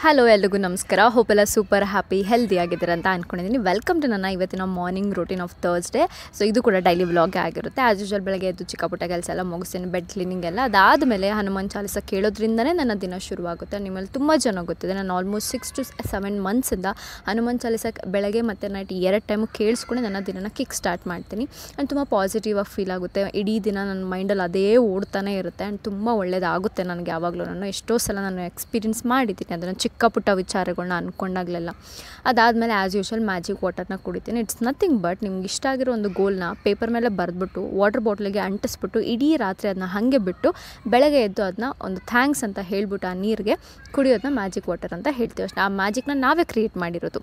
Hello ಎಲ್ರಿಗೂ ನಮಸ್ಕಾರ. Hope ಎಲ್ಲ ಸೂಪರ್ ಹ್ಯಾಪಿ ಹೆಲ್ದಿ ಆಗಿದ್ದೀರ ಅಂತ ಅಂದ್ಕೊಂಡಿದ್ದೀನಿ. ವೆಲ್ಕಮ್ ಟು ನನ್ನ ಇವತ್ತಿನ morning routine of Thursday. So ಇದು ಕೂಡ ಡೈಲಿ ವ್ಲಾಗೇ ಆಗಿರುತ್ತೆ. ಆ್ಯಸ್ ಯೂಶುವಲ್ ಬೆಳಗ್ಗೆ ಎದ್ದು ಚಿಕ್ಕ ಪುಟ್ಟ ಕೆಲಸ ಎಲ್ಲ ಮುಗಿಸ್ತೀನಿ, ಬೆಡ್ ಕ್ಲೀನಿಂಗ್ ಎಲ್ಲ. ಅದಾದಮೇಲೆ ಹನುಮಾನ್ ಚಾಲಿಸ ಕೇಳೋದ್ರಿಂದನೇ ನನ್ನ ದಿನ ಶುರುವಾಗುತ್ತೆ. ನಿಮ್ಮಲ್ಲಿ ತುಂಬ ಜನ ಗೊತ್ತಿದೆ, ನಾನು ಆಲ್ಮೋಸ್ಟ್ 6 to 7 ಮಂತ್ಸಿಂದ ಹನುಮಾನ್ ಚಾಲಿಸ ಬೆಳಗ್ಗೆ ಮತ್ತು ನೈಟ್ 2 ಟೈಮು ಕೇಳಿಸ್ಕೊಂಡು ನನ್ನ ದಿನನ ಕಿಕ್ ಸ್ಟಾರ್ಟ್ ಮಾಡ್ತೀನಿ. ಆ್ಯಂಡ್ ತುಂಬ ಪಾಸಿಟಿವ್ ಆಗಿ ಫೀಲ್ ಆಗುತ್ತೆ. ಇಡೀ ದಿನ ನನ್ನ ಮೈಂಡಲ್ಲಿ ಅದೇ ಓಡ್ತಾನೆ ಇರುತ್ತೆ. ಆ್ಯಂಡ್ ತುಂಬ ಒಳ್ಳೆಯದಾಗುತ್ತೆ ನನಗೆ. ಯಾವಾಗಲೂ ನಾನು ಎಷ್ಟೋ ಸಲ ನಾನು ಎಕ್ಸ್ಪೀರಿಯನ್ಸ್ ಮಾಡಿದ್ದೀನಿ ಅದನ್ನು, ಚಿಕ್ಕ ಪುಟ್ಟ ವಿಚಾರಗಳನ್ನ ಅಂದ್ಕೊಂಡಾಗಲೆಲ್ಲ. ಅದಾದಮೇಲೆ ಆ್ಯಸ್ ಯೂಶುವಲ್ ಮ್ಯಾಜಿಕ್ ವಾಟರ್ನ ಕುಡಿತೀನಿ. ಇಟ್ಸ್ ನಥಿಂಗ್ ಬಟ್ ನಿಮ್ಗೆ ಇಷ್ಟ ಆಗಿರೋ ಒಂದು ಗೋಲ್ನ ಪೇಪರ್ ಮೇಲೆ ಬರೆದ್ಬಿಟ್ಟು ವಾಟರ್ ಬಾಟ್ಲಿಗೆ ಅಂಟಿಸ್ಬಿಟ್ಟು ಇಡೀ ರಾತ್ರಿ ಅದನ್ನ ಹಾಗೆ ಬಿಟ್ಟು ಬೆಳಗ್ಗೆ ಎದ್ದು ಅದನ್ನ ಒಂದು ಥ್ಯಾಂಕ್ಸ್ ಅಂತ ಹೇಳ್ಬಿಟ್ಟು ಆ ನೀರಿಗೆ ಕುಡಿಯೋದನ್ನ ಮ್ಯಾಜಿಕ್ ವಾಟರ್ ಅಂತ ಹೇಳ್ತೀವಿ ಅಷ್ಟೇ. ಆ ಮ್ಯಾಜಿಕ್ನ ನಾವೇ ಕ್ರಿಯೇಟ್ ಮಾಡಿರೋದು.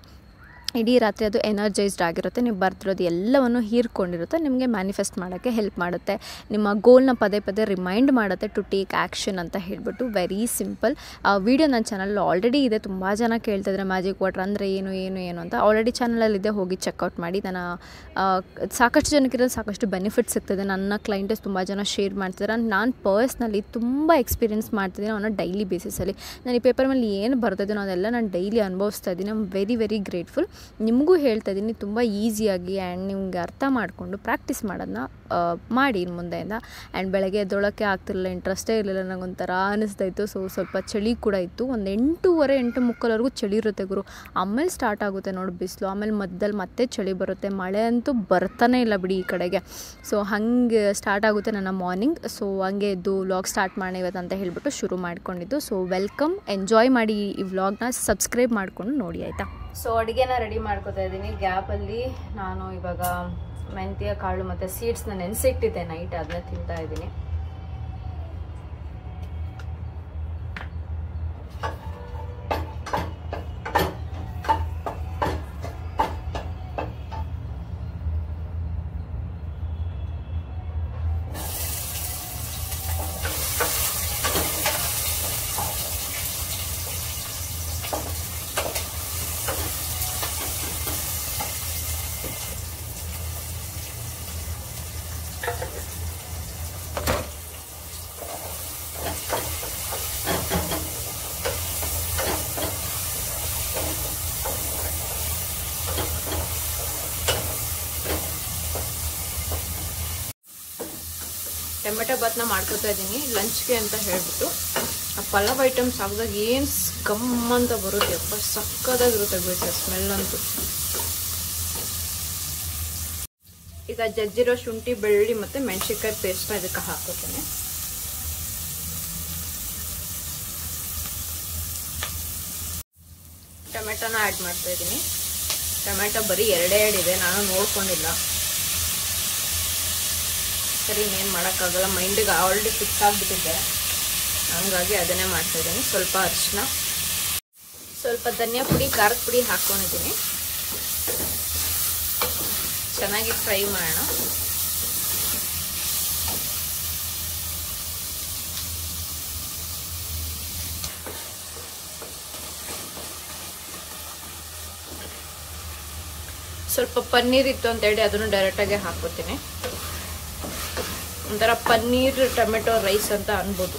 ಇಡೀ ರಾತ್ರಿ ಅದು ಎನರ್ಜೈಸ್ಡ್ ಆಗಿರುತ್ತೆ. ನೀವು ಬರ್ತಿರೋದು ಎಲ್ಲವನ್ನು ಹೀರ್ಕೊಂಡಿರುತ್ತೆ. ನಿಮಗೆ ಮ್ಯಾನಿಫೆಸ್ಟ್ ಮಾಡೋಕ್ಕೆ ಹೆಲ್ಪ್ ಮಾಡುತ್ತೆ. ನಿಮ್ಮ ಗೋಲ್ನ ಪದೇ ಪದೇ ರಿಮೈಂಡ್ ಮಾಡುತ್ತೆ ಟು ಟೇಕ್ ಆ್ಯಕ್ಷನ್ ಅಂತ ಹೇಳ್ಬಿಟ್ಟು. Very simple. ಆ ವಿಡಿಯೋ ನನ್ನ ಚಾನಲ್ ಆಲ್ರೆಡಿ ಇದೆ. ತುಂಬ ಜನ ಕೇಳ್ತಿದ್ರೆ ಮ್ಯಾಜಿಕ್ ವಾಟರ್ ಅಂದರೆ ಏನು ಅಂತ. ಆಲ್ರೆಡಿ ಚಾನಲಲ್ಲಿದೆ, ಹೋಗಿ ಚೆಕ್ಔಟ್ ಮಾಡಿ. ನಾನು ಸಾಕಷ್ಟು ಜನಕ್ಕಿರೋದು ಸಾಕಷ್ಟು ಬೆನಿಫಿಟ್ಸ್ ಸಿಗ್ತದೆ. ನನ್ನ ಕ್ಲೈಂಟಸ್ ತುಂಬ ಜನ ಶೇರ್ ಮಾಡ್ತಿದ್ದಾರೆ. ನಾನು ಪರ್ಸ್ನಲಿ ತುಂಬ ಎಕ್ಸ್ಪೀರಿಯೆನ್ಸ್ ಮಾಡ್ತಿದ್ದೀನಿ ಅವನ್ನ ಡೈಲಿ ಬೇಸಿಸಲ್ಲಿ. ನಾನು ಈ ಪೇಪರ್ ಮೇಲೆ ಏನು ಬರ್ತಿದ್ದೀನೋ ಅದೆಲ್ಲ ನಾನು ಡೈಲಿ ಅನುಭವಿಸ್ತಾ ಇದ್ದೀನಿ. I am very grateful. ನಿಮಗೂ ಹೇಳ್ತಾ ಇದ್ದೀನಿ, ತುಂಬ ಈಸಿಯಾಗಿ ಆ್ಯಂಡ್ ನಿಮ್ಗೆ ಅರ್ಥ ಮಾಡಿಕೊಂಡು ಪ್ರಾಕ್ಟೀಸ್ ಮಾಡೋದನ್ನ ಮಾಡಿ ಇನ್ನು ಮುಂದೆಯಿಂದ. ಆ್ಯಂಡ್ ಬೆಳಗ್ಗೆ ಎದ್ದೊಳಕ್ಕೆ ಆಗ್ತಿರಲಿಲ್ಲ, ಇಂಟ್ರೆಸ್ಟೇ ಇರಲಿಲ್ಲ, ನನಗೊಂಥರ ಅನ್ನಿಸ್ತಾಯಿತ್ತು. ಸೊ ಸ್ವಲ್ಪ ಚಳಿ ಕೂಡ ಇತ್ತು. ಒಂದು 8:30-8:45ವರೆಗೂ ಚಳಿ ಇರುತ್ತೆ ಗುರು. ಆಮೇಲೆ ಸ್ಟಾರ್ಟ್ ಆಗುತ್ತೆ ನೋಡಿ ಬಿಸಿಲು. ಆಮೇಲೆ ಮಧ್ಯದಲ್ಲಿ ಮತ್ತೆ ಚಳಿ ಬರುತ್ತೆ. ಮಳೆ ಅಂತೂ ಬರ್ತಾನೆ ಇಲ್ಲ ಬಿಡಿ ಈ ಕಡೆಗೆ. ಸೊ ಹಾಗೆ ಸ್ಟಾರ್ಟ್ ಆಗುತ್ತೆ ನನ್ನ ಮಾರ್ನಿಂಗ್. ಸೊ ಹಂಗೆ ಎದ್ದು ವ್ಲಾಗ್ ಸ್ಟಾರ್ಟ್ ಮಾಡಿ ಇವತ್ತು ಅಂತ ಹೇಳ್ಬಿಟ್ಟು ಶುರು ಮಾಡ್ಕೊಂಡಿದ್ದು. ಸೊ ವೆಲ್ಕಮ್, ಎಂಜಾಯ್ ಮಾಡಿ ಈ ವ್ಲಾಗ್ನ. ಸಬ್ಸ್ಕ್ರೈಬ್ ಮಾಡಿಕೊಂಡು ನೋಡಿ ಆಯಿತಾ. ಸೊ ಅಡುಗೆನ ರೆಡಿ ಮಾಡ್ಕೊತಾ ಇದ್ದೀನಿ. ಗ್ಯಾಪಲ್ಲಿ ನಾನು ಇವಾಗ ಮೆಂತ್ಯ ಕಾಳು ಮತ್ತು ಸೀಡ್ಸ್ನ ನೆನೆಸಿಟ್ಟಿದ್ದೆ ನೈಟ್, ಅದನ್ನ ತಿಂತಾ ಇದ್ದೀನಿ. ಟೊಮೆಟೊ ಬಾತ್ನ ಮಾಡ್ಕೊತಾ ಇದ್ದೀನಿ ಲಂಚ್ಗೆ ಅಂತ ಹೇಳ್ಬಿಟ್ಟು. ಆ ಪಲಾವ್ ಐಟಮ್ಸ್ ಹಾಕಿದಾಗ ಏನು ಗಮ್ ಅಂತ ಬರುತ್ತೆ, ಅಪ್ಪ ಸಕ್ಕದಾಗಿರುತ್ತೆ ಬಿಟ್ಟರೆ ಸ್ಮೆಲ್ ಅಂತೂ. ಈಗ ಜಜ್ಜಿರೋ ಶುಂಠಿ, ಬೆಳ್ಳುಳ್ಳಿ ಮತ್ತು ಮೆಣಸಿನ್ಕಾಯಿ ಪೇಸ್ಟ್ನ ಇದಕ್ಕೆ ಹಾಕೋತೇನೆ. ಟೊಮೆಟೊನ ಆ್ಯಡ್ ಮಾಡ್ತಾ ಇದ್ದೀನಿ. ಟೊಮೆಟೊ ಬರೀ 2 ಇದೆ, ನಾನು ನೋಡ್ಕೊಂಡಿಲ್ಲ. ಸರಿ, ಇನ್ನೇನು ಮಾಡೋಕ್ಕಾಗಲ್ಲ, ಮೈಂಡಿಗೆ ಆಲ್ರೆಡಿ ಫಿಕ್ಸ್ ಆಗಿಬಿಟ್ಟಿದ್ದೆ, ಹಂಗಾಗಿ ಅದನ್ನೇ ಮಾಡ್ತಾಯಿದ್ದೀನಿ. ಸ್ವಲ್ಪ ಅರಿಶಿನ, ಸ್ವಲ್ಪ ಧನಿಯಾ ಪುಡಿ, ಖಾರದ ಪುಡಿ ಹಾಕ್ಕೊಂಡಿದ್ದೀನಿ. ಚೆನ್ನಾಗಿ ಫ್ರೈ ಮಾಡೋಣ. ಸ್ವಲ್ಪ ಪನ್ನೀರ್ ಇತ್ತು ಅಂತೇಳಿ ಅದನ್ನು ಡೈರೆಕ್ಟಾಗಿ ಹಾಕ್ಕೊತೀನಿ. ಒಂಥರ ಪನ್ನೀರ್ ಟೊಮೆಟೊ ರೈಸ್ ಅಂತ ಅನ್ಬೋದು.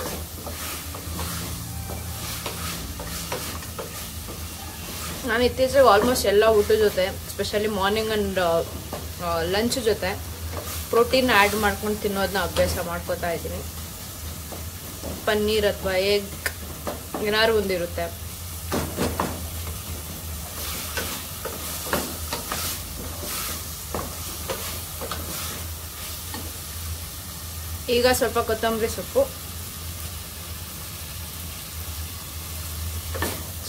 ನಾನು ಇತ್ತೀಚೆಗೆ ಆಲ್ಮೋಸ್ಟ್ ಎಲ್ಲ ಊಟದ ಜೊತೆ, ಸ್ಪೆಷಲಿ ಮಾರ್ನಿಂಗ್ ಆ್ಯಂಡ್ ಲಂಚ್ ಜೊತೆ ಪ್ರೋಟೀನ್ ಆ್ಯಡ್ ಮಾಡ್ಕೊಂಡು ತಿನ್ನೋದನ್ನ ಅಭ್ಯಾಸ ಮಾಡ್ಕೋತಾ ಇದ್ದೀನಿ. ಪನ್ನೀರ್ ಅಥವಾ ಎಗ್ ಏನಾದ್ರು ಒಂದಿರುತ್ತೆ. ಈಗ ಸ್ವಲ್ಪ ಕೊತ್ತಂಬರಿ ಸೊಪ್ಪು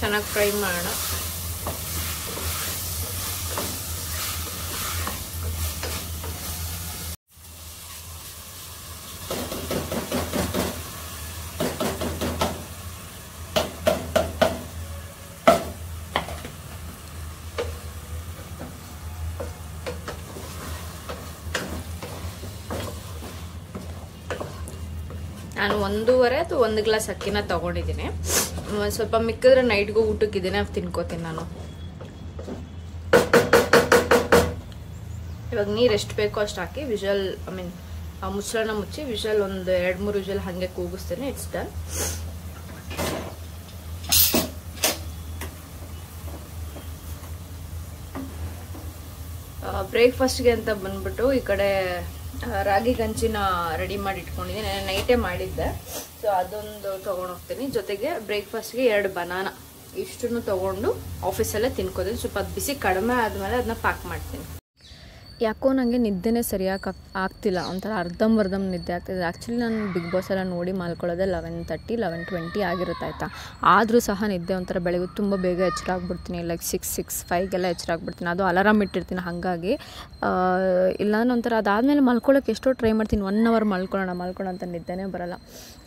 ಚೆನ್ನಾಗಿ ಫ್ರೈ ಮಾಡೋಣ. ನಾನು 1.5 ಅಥವಾ 1 ಗ್ಲಾಸ್ ಅಕ್ಕಿನ ತೊಗೊಂಡಿದ್ದೀನಿ. ಒಂದು ಸ್ವಲ್ಪ ಮಿಕ್ಕಿದ್ರೆ ನೈಟ್ಗೂ ಊಟಕ್ಕಿದ್ದೀನಿ, ತಿನ್ಕೋತೀನಿ ನಾನು. ಇವಾಗ ನೀರು ಎಷ್ಟು ಬೇಕೋ ಅಷ್ಟು ಹಾಕಿ ವಿಷಲ್, ಮುಚ್ಚಳನ ಮುಚ್ಚಿ ವಿಷಲ್ ಒಂದು 2-3 ವಿಷಲ್ ಹಾಗೆ ಕೂಗಿಸ್ತೇನೆ. It's done. ಬ್ರೇಕ್ಫಾಸ್ಟ್ಗೆ ಅಂತ ಬಂದ್ಬಿಟ್ಟು ಈ ಕಡೆ ರಾಗಿ ಗಂಜಿನ ರೆಡಿ ಮಾಡಿ ಇಟ್ಕೊಂಡಿದ್ದೀನಿ. ನಾನು ನೈಟೇ ಮಾಡಿದ್ದೆ. ಸೊ ಅದೊಂದು ತೊಗೊಂಡು ಹೋಗ್ತೀನಿ. ಜೊತೆಗೆ ಬ್ರೇಕ್ಫಾಸ್ಟ್ಗೆ 2 ಬನಾನ ಇಷ್ಟನ್ನು ತೊಗೊಂಡು ಆಫೀಸಲ್ಲೇ ತಿನ್ಕೋತೀನಿ. ಸ್ವಲ್ಪ ಅದು ಬಿಸಿ ಕಡಿಮೆ ಆದಮೇಲೆ ಅದನ್ನ ಪ್ಯಾಕ್ ಮಾಡ್ತೀನಿ. ಯಾಕೋ ನನಗೆ ನಿದ್ದೆನೇ ಸರಿಯಾಗಿ ಆಗ್ತಿಲ್ಲ. ಒಂಥರ ಅರ್ಧಂಬರ್ಧಂ ನಿದ್ದೆ ಆಗ್ತಿದೆ. ಆ್ಯಕ್ಚುಲಿ ನಾನು ಬಿಗ್ ಬಾಸ್ ಎಲ್ಲ ನೋಡಿ ಮಲ್ಕೊಳ್ಳೋದೆ 11:30 11:20 ಆಗಿರುತ್ತೆ ಆಯಿತಾ. ಆದರೂ ಸಹ ನಿದ್ದೆ ಒಂಥರ ಬೆಳಗ್ಗೆ ತುಂಬ ಬೇಗ ಎಚ್ಚರ ಆಗ್ಬಿಡ್ತೀನಿ. ಲೈಕ್ 6-5ಗೆಲ್ಲ ಎಚ್ಚರ ಆಗ್ಬಿಡ್ತೀನಿ. ಅದು ಅಲಾರಾಮ್ ಇಟ್ಟಿರ್ತೀನಿ. ಹಾಗಾಗಿ ಇಲ್ಲಾಂದ್ರೆ ಒಂಥರ ಅದಾದಮೇಲೆ ಮಲ್ಕೊಳ್ಳೋಕೆ ಎಷ್ಟೋ ಟ್ರೈ ಮಾಡ್ತೀನಿ. 1 hour ಮಲ್ಕೊಳ್ಳೋಣ ಅಂತ ನಿದ್ದೆನೇ ಬರೋಲ್ಲ.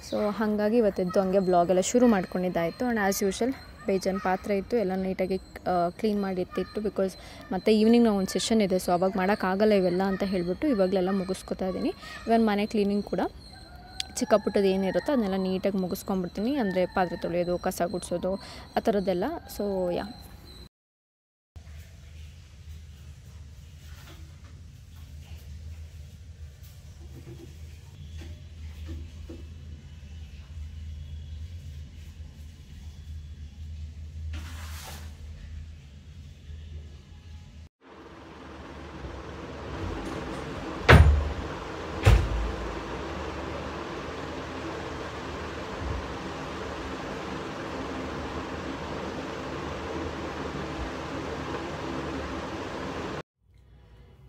ಸೊ ಹಾಗಾಗಿ ಇವತ್ತೆದ್ದು ಹಂಗೆ ಬ್ಲಾಗೆಲ್ಲ ಶುರು ಮಾಡ್ಕೊಂಡಿದ್ದಾಯಿತು. ಆ್ಯಂಡ್ ಆ್ಯಸ್ ಯೂಶುವಲ್ ಬೇಜಾನ್ ಪಾತ್ರೆ ಇತ್ತು, ಎಲ್ಲ ನೀಟಾಗಿ ಕ್ಲೀನ್ ಮಾಡಿ ಎತ್ತಿಟ್ಟು. ಬಿಕಾಸ್ ಮತ್ತು ಈವ್ನಿಂಗ್ ನಾವು ಒಂದು ಸೆಷನ್ ಇದೆ. ಸೊ ಅವಾಗ ಮಾಡೋಕ್ಕಾಗಲ್ಲ ಇವೆಲ್ಲ ಅಂತ ಹೇಳಿಬಿಟ್ಟು ಇವಾಗಲೆಲ್ಲ ಮುಗಿಸ್ಕೊತಾ ಇದ್ದೀನಿ. ಇವನ್ ಮನೆ ಕ್ಲೀನಿಂಗ್ ಕೂಡ ಚಿಕ್ಕ ಪುಟ್ಟದ್ದು ಏನಿರುತ್ತೋ ಅದನ್ನೆಲ್ಲ ನೀಟಾಗಿ ಮುಗಿಸ್ಕೊಂಡ್ಬಿಡ್ತೀನಿ. ಅಂದರೆ ಪಾತ್ರೆ ತೊಳೆಯೋದು, ಕಸ ಗುಡಿಸೋದು ಆ ಥರದ್ದೆಲ್ಲ. So yeah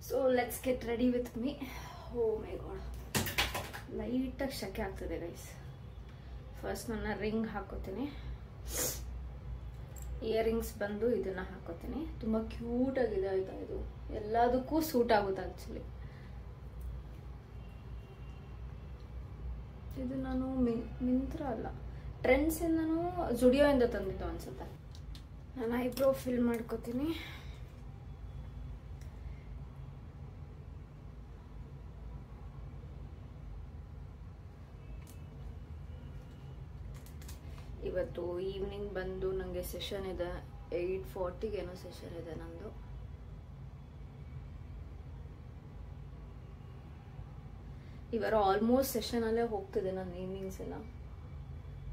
so let's get ready with me. Oh my god, ಲೈಟಾಗಿ ಶೆಕೆ ಆಗ್ತದೆ ಗೈಸ್. ಫಸ್ಟ್ ನನ್ನ ರಿಂಗ್ ಹಾಕೋತೀನಿ. ಇಯರಿಂಗ್ಸ್ ಬಂದು ಇದನ್ನು ಹಾಕೋತೀನಿ. ತುಂಬ ಕ್ಯೂಟಾಗಿದೆ ಆಯಿತಾ. ಇದು ಎಲ್ಲದಕ್ಕೂ ಸೂಟ್ ಆಗುತ್ತೆ ಆ್ಯಕ್ಚುಲಿ. ಇದು ನಾನು ಮಿಂತ್ರ ಅಲ್ಲ, ಟ್ರೆಂಡ್ಸಿಂದನೂ ಜುಡಿಯೋಯಿಂದ ತಂದಿದ್ದು ಅನ್ಸುತ್ತೆ. ನಾನು ಐಬ್ರೋ ಫಿಲ್ ಮಾಡ್ಕೋತೀನಿ. ಇವತ್ತು ಈವ್ನಿಂಗ್ ಬಂದು ನನಗೆ ಸೆಷನ್ ಇದೆ. 8:40 ಏನೋ ಸೆಷನ್ ಇದೆ ನಂದು. ಇವರು ಆಲ್ಮೋಸ್ಟ್ ಸೆಷನಲ್ಲೇ ಹೋಗ್ತಿದೆ ನನ್ನ ಈವ್ನಿಂಗ್ಸ್ ಎಲ್ಲ.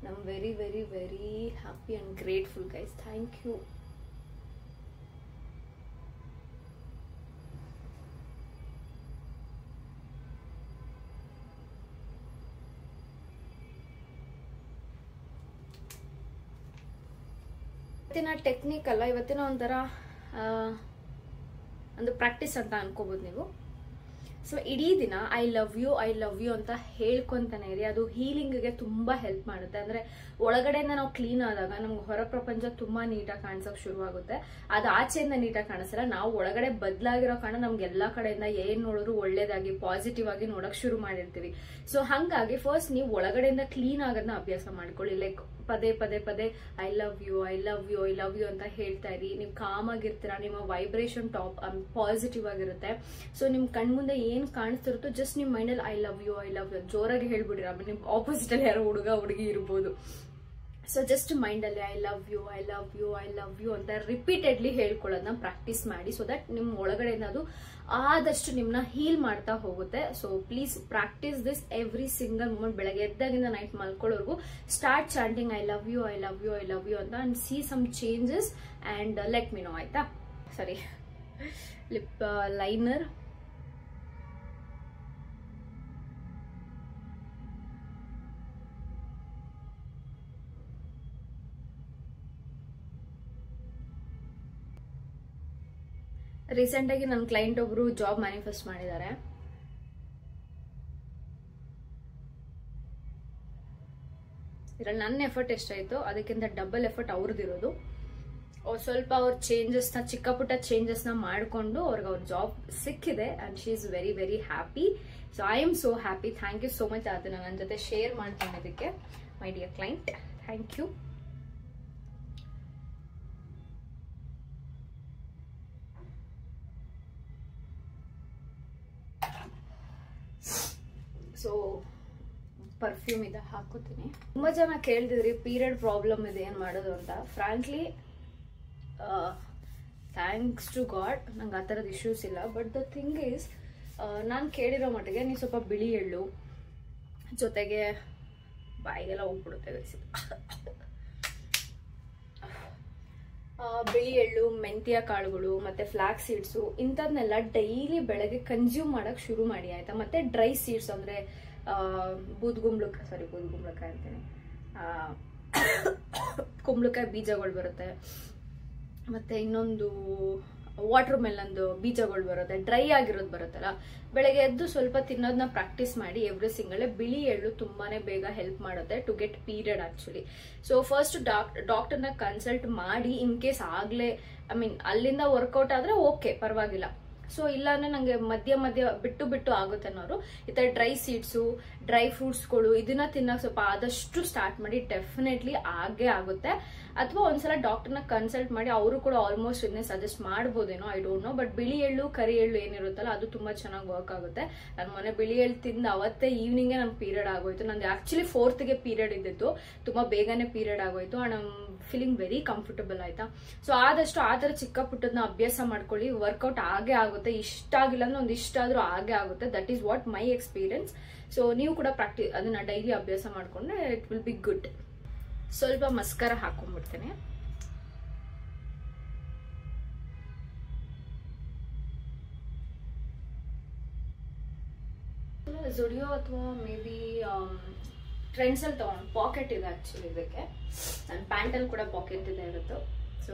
I am very very very happy and grateful guys. Thank you. ಇವತ್ತಿನ ಟೆಕ್ನಿಕ್ ಅಲ್ಲ, ಇವತ್ತಿನ ಒಂಥರ ಒಂದು ಪ್ರಾಕ್ಟೀಸ್ ಅಂತ ಅನ್ಕೋಬೋದು ನೀವು. ಸೊ ಇಡೀ ದಿನ ಐ ಲವ್ ಯು ಅಂತ ಹೇಳ್ಕೊಂತಾನೆ ಇರಿ. ಅದು ಹೀಲಿಂಗ್ಗೆ ತುಂಬಾ ಹೆಲ್ಪ್ ಮಾಡುತ್ತೆ. ಅಂದ್ರೆ ಒಳಗಡೆಯಿಂದ ನಾವು ಕ್ಲೀನ್ ಆದಾಗ ನಮ್ಗೆ ಹೊರ ಪ್ರಪಂಚ ತುಂಬಾ ನೀಟಾಗಿ ಕಾಣಿಸೋಕೆ ಶುರುವಾಗುತ್ತೆ. ಅದು ಆಚೆಯಿಂದ ನೀಟಾಗಿ ಕಾಣಿಸಲ್ಲ. ನಾವು ಒಳಗಡೆ ಬದಲಾಗಿರೋ ಕಾರಣ ನಮ್ಗೆ ಎಲ್ಲಾ ಕಡೆಯಿಂದ ಏನ್ ನೋಡಿದ್ರು ಒಳ್ಳೇದಾಗಿ ಪಾಸಿಟಿವ್ ಆಗಿ ನೋಡಕ್ ಶುರು ಮಾಡಿರ್ತೀವಿ. ಸೊ ಹಂಗಾಗಿ ಫಸ್ಟ್ ನೀವು ಒಳಗಡೆಯಿಂದ ಕ್ಲೀನ್ ಆಗೋದನ್ನ ಅಭ್ಯಾಸ ಮಾಡ್ಕೊಳ್ಳಿ. ಲೈಕ್ ಪದೇ ಐ ಲವ್ ಯು ಅಂತ ಹೇಳ್ತಾ ಇರಿ. ನೀವು ಕಾಮ್ ಆಗಿರ್ತೀರಾ. ನಿಮ್ಮ ವೈಬ್ರೇಷನ್ ಪಾಸಿಟಿವ್ ಆಗಿರುತ್ತೆ. ಸೊ ನಿಮ್ ಕಣ್ಮುಂದೆ ಏನ್ ಕಾಣಿಸ್ತಿರುತ್ತೋ ಜಸ್ಟ್ ನಿಮ್ ಮೈಂಡಲ್ಲಿ ಐ ಲವ್ ಯು ಜೋರಾಗಿ ಹೇಳ್ಬಿಡಿರ. ನಿಮ್ ಆಪೋಸಿಟ್ ಅಲ್ಲಿ ಯಾರೋ ಹುಡುಗಿ ಇರ್ಬೋದು. ಸೊ ಜಸ್ಟ್ ಮೈಂಡಲ್ಲಿ ಐ ಲವ್ ಯು ಅಂತ ರಿಪೀಟೆಡ್ಲಿ ಹೇಳ್ಕೊಳ್ಳೋದನ್ನ ಪ್ರಾಕ್ಟೀಸ್ ಮಾಡಿ. ಸೊ ದಟ್ ನಿಮ್ ಒಳಗಡೆಯಿಂದ ಅದು ಆದಷ್ಟು ನಿಮ್ನ ಹೀಲ್ ಮಾಡ್ತಾ ಹೋಗುತ್ತೆ. So please practice this every single moment. ಬೆಳಗ್ಗೆ ಎದ್ದಾಗಿಂದ ನೈಟ್ ಮಲ್ಕೊಳ್ಳೋರ್ಗು start chanting I love you ಅಂತ and see some changes and let me know ಆಯ್ತಾ. ಸರಿ, ಲಿಪ್ ಲೈನರ್. ರೀಸೆಂಟ್ ಆಗಿ ನನ್ನ ಕ್ಲೈಂಟ್ ಒಬ್ರು ಜಾಬ್ ಮ್ಯಾನಿಫೆಸ್ಟ್ ಮಾಡಿದ್ದಾರೆ. ಇದ್ರಲ್ಲಿ ನನ್ನ ಎಫರ್ಟ್ ಎಷ್ಟಾಯ್ತು ಅದಕ್ಕಿಂತ ಡಬಲ್ ಎಫರ್ಟ್ ಅವ್ರದ್ದಿರೋದು. ಸ್ವಲ್ಪ ಅವ್ರ ಚೇಂಜಸ್ನ ಚಿಕ್ಕ ಪುಟ್ಟ ಚೇಂಜಸ್ನ ಮಾಡಿಕೊಂಡು ಅವ್ರಿಗೆ ಅವ್ರ ಜಾಬ್ ಸಿಕ್ಕಿದೆ and she is very very happy. So I am so happy. Thank you so much ಅದನ್ನ ನನ್ನ ಜೊತೆ ಶೇರ್ ಮಾಡ್ಕೊಂಡಿದ್ದಕ್ಕೆ my dear client. Thank you. So perfume ಇದೆ ಹಾಕೋತೀನಿ. ತುಂಬಾ ಜನ ಕೇಳ್ತಿದ್ರಿ ಪೀರಿಯಡ್ ಪ್ರಾಬ್ಲಮ್ ಇದೆ ಏನ್ ಮಾಡೋದು ಅಂತ. ಫ್ರಾಂಕ್ಲಿ ಥ್ಯಾಂಕ್ಸ್ ಟು ಗಾಡ್ ನಂಗೆ ಆ ಥರದ ಇಶ್ಯೂಸ್ ಇಲ್ಲ. ಬಟ್ ದ ಥಿಂಗ್ ಈಸ್ ನಾನು ಕೇಳಿರೋ ಮಟ್ಟಿಗೆ ನೀವು ಸ್ವಲ್ಪ ಬಿಳಿ ಎಳ್ಳು ಜೊತೆಗೆ ಬಾಯಿಗೆಲ್ಲ ಹೋಗ್ಬಿಡುತ್ತೆ ಬಿಳಿ ಎಳ್ಳು, ಮೆಂತ್ಯ ಕಾಳುಗಳು ಮತ್ತು ಫ್ಲಾಕ್ಸ್ ಸೀಡ್ಸು ಇಂಥದ್ನೆಲ್ಲ ಡೈಲಿ ಬೆಳಗ್ಗೆ ಕನ್ಸ್ಯೂಮ್ ಮಾಡೋಕ್ಕೆ ಶುರು ಮಾಡಿ ಆಯಿತಾ. ಮತ್ತು ಡ್ರೈ ಸೀಡ್ಸ್ ಅಂದರೆ ಬೂದ್ಗುಂಬಳಕಾಯಿ ಅಂತೀನಿ, ಕುಂಬಳಕಾಯಿ ಬೀಜಗಳು ಬರುತ್ತೆ, ಮತ್ತು ಇನ್ನೊಂದು ವಾಟರ್ ಮೆಲನ್ದು ಬೀಜಗಳು ಬರುತ್ತೆ, ಡ್ರೈ ಆಗಿರೋದು ಬರುತ್ತಲ್ಲ. ಬೆಳಗ್ಗೆ ಎದ್ದು ಸ್ವಲ್ಪ ತಿನ್ನೋದನ್ನ ಪ್ರಾಕ್ಟೀಸ್ ಮಾಡಿ ಎವ್ರಿ ಸಿಂಗಲ್. ಬಿಳಿ ಎಳ್ಳು ತುಂಬಾನೇ ಬೇಗ ಹೆಲ್ಪ್ ಮಾಡುತ್ತೆ to get period actually. So first ಡಾಕ್ಟರ್ನ ಕನ್ಸಲ್ಟ್ ಮಾಡಿ, ಇನ್ ಕೇಸ್ ಆಗ್ಲೇ ಅಲ್ಲಿಂದ ವರ್ಕೌಟ್ ಆದ್ರೆ ಓಕೆ ಪರವಾಗಿಲ್ಲ. ಸೊ ಇಲ್ಲಾಂದ್ರೆ ನಂಗೆ ಮಧ್ಯ ಬಿಟ್ಟು ಆಗುತ್ತೆ ಅನ್ನೋರು ಈ ತರ ಡ್ರೈ ಸೀಡ್ಸು, ಡ್ರೈ ಫ್ರೂಟ್ಸ್ಗಳು ಇದನ್ನ ತಿನ್ನೋಕೆ ಸ್ವಲ್ಪ ಆದಷ್ಟು ಸ್ಟಾರ್ಟ್ ಮಾಡಿ, ಡೆಫಿನೆಟ್ಲಿ ಆಗೇ ಆಗುತ್ತೆ. ಅಥವಾ ಒಂದ್ಸಲ ಡಾಕ್ಟರ್ನ ಕನ್ಸಲ್ಟ್ ಮಾಡಿ, ಅವರು ಕೂಡ ಆಲ್ಮೋಸ್ಟ್ ಇದನ್ನೇ ಸಜೆಸ್ಟ್ ಮಾಡ್ಬೋದೇನೋ, ಐ ಡೋಂಟ್ ನೋ. ಬಟ್ ಬಿಳಿ ಎಳ್ಳು, ಕರಿ ಎಳ್ಳು ಏನಿರುತ್ತಲ್ಲ ಅದು ತುಂಬಾ ಚೆನ್ನಾಗಿ ವರ್ಕ್ ಆಗುತ್ತೆ. ನಾನು ಮೊನ್ನೆ ಬಿಳಿ ಎಳ್ಳು ತಿಂದ ಅವತ್ತೇ ಈವ್ನಿಂಗ್ ನನ್ ಪೀರಿಯಡ್ ಆಗೋಯ್ತು. ನಂದು ಆಕ್ಚುಲಿ 4th ಪೀರಿಯಡ್ ಇದ್ದಿತ್ತು, ತುಂಬಾ ಬೇಗನೆ ಪೀರಿಯಡ್ ಆಗೋಯ್ತು and I am feeling very comfortable ಆಯ್ತಾ. ಸೊ ಆದಷ್ಟು ಆ ತರ ಚಿಕ್ಕ ಪುಟ್ಟದನ್ನ ಅಭ್ಯಾಸ ಮಾಡ್ಕೊಳ್ಳಿ, ವರ್ಕೌಟ್ ಆಗೇ ಆಗುತ್ತೆ. ಇಷ್ಟ ಆಗಿಲ್ಲ ಅಂದ್ರೆ ಒಂದು ಇಷ್ಟ ಆದ್ರೂ ಆಗೇ ಆಗುತ್ತೆ. That is what my experience. So ನೀವು ಕೂಡ ಅದನ್ನ ಡೈಲಿ ಅಭ್ಯಾಸ ಮಾಡ್ಕೊಂಡ್ರೆ ಇಟ್ ವಿಲ್ ಬಿ ಗುಡ್. ಸ್ವಲ್ಪ ಮಸ್ಕರ ಹಾಕೊಂಡ್ಬಿಡ್ತೇನೆ. ಜುಡಿಯೋ ಅಥವಾ ಮೇ ಬಿ ಟ್ರೆಂಡ್ಸ್ ಅಲ್ಲಿ ತಗೊಂಡು ಪಾಕೆಟ್ ಇದೆ ಆಕ್ಚುಲಿ ಇದಕ್ಕೆ. ನನ್ನ ಪ್ಯಾಂಟಲ್ಲಿ ಕೂಡ ಪಾಕೆಟ್ ಇದೆ ಇರುತ್ತೆ. So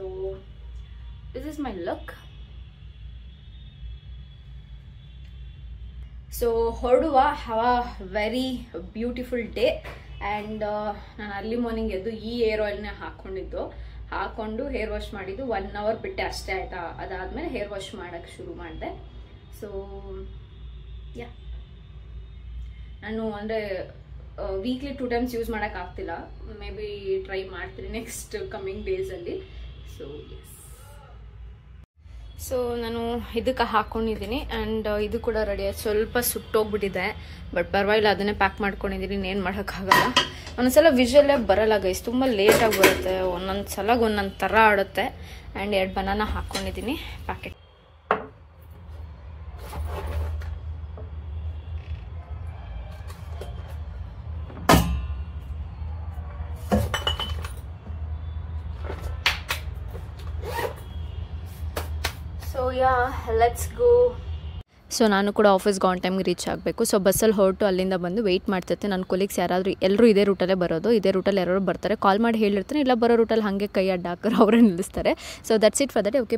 this is my look. So ಹೊರಡುವ, have a very beautiful day. And ನಾನು ಅರ್ಲಿ ಮಾರ್ನಿಂಗ್ ಎದ್ದು ಈ ಹೇರ್ ಆಯಿಲ್ನೇ ಹಾಕೊಂಡು ಹೇರ್ ವಾಶ್ ಮಾಡಿದ್ದು 1 hour ಬಿಟ್ಟೆ ಅಷ್ಟೇ ಆಯ್ತಾ. ಅದಾದ್ಮೇಲೆ ಹೇರ್ ವಾಶ್ ಮಾಡೋಕ್ಕೆ ಶುರು ಮಾಡಿದೆ. ಸೊ ಯಾ, ನಾನು ಅಂದರೆ ವೀಕ್ಲಿ 2 times ಯೂಸ್ ಮಾಡೋಕ್ಕಾಗ್ತಿಲ್ಲ. ಮೇ ಬಿ ಟ್ರೈ ಮಾಡ್ತೀನಿ ನೆಕ್ಸ್ಟ್ ಕಮ್ಮಿಂಗ್ ಡೇಸಲ್ಲಿ. ಸೊ ಎಸ್, ಸೊ ನಾನು ಇದಕ್ಕೆ ಹಾಕ್ಕೊಂಡಿದ್ದೀನಿ ಆ್ಯಂಡ್ ಇದು ಕೂಡ ರೆಡಿ ಆಯ್ತು. ಸ್ವಲ್ಪ ಸುಟ್ಟೋಗ್ಬಿಟ್ಟಿದೆ ಬಟ್ ಪರವಾಗಿಲ್ಲ, ಅದನ್ನೇ ಪ್ಯಾಕ್ ಮಾಡ್ಕೊಂಡಿದ್ದೀನಿ. ಇನ್ನೇನು ಮಾಡೋಕ್ಕಾಗಲ್ಲ. ಒಂದೊಂದ್ಸಲ ವಿಷುವಲ್ಲೇ ಬರಲ್ಲ ಗೈಸ್, ತುಂಬ ಲೇಟಾಗಿ ಬರುತ್ತೆ. ಒಂದೊಂದು ಸಲ ಒಂದೊಂದು ಥರ ಆಡುತ್ತೆ. ಆ್ಯಂಡ್ 2 ಬನಾನ ಹಾಕ್ಕೊಂಡಿದ್ದೀನಿ packet. So yeah, let's go. So ನಾನು ಕೂಡ ಆಫೀಸ್ಗೆ ಆನ್ ಟೈಮ್ಗೆ ರೀಚ್ ಆಗಬೇಕು. ಸೊ ಬಸ್ಸಲ್ಲಿ ಹೊರಟು ಅಲ್ಲಿಂದ ಬಂದು ವೆಯ್ಟ್ ಮಾಡ್ತಿರ್ತೀನಿ. ನನ್ನ ಕೊಲೀಗ್ಸ್ ಎಲ್ಲರೂ ಇದೇ ರೂಟಲ್ಲೇ ಬರೋದು. ಇದೇ ರೂಟಲ್ಲಿ ಯಾರು ಬರ್ತಾರೆ, ಕಾಲ್ ಮಾಡಿ ಹೇಳಿರ್ತೀನಿ. ಇಲ್ಲ ಬರೋ ರೂಟಲ್ಲಿ ಹಾಗೆ ಕೈ ಅಡ್ಡ ಹಾಕೋರು ಅವರೇ ನಿಲ್ಲಿಸ್ತಾರೆ. So that's it for that. Okay.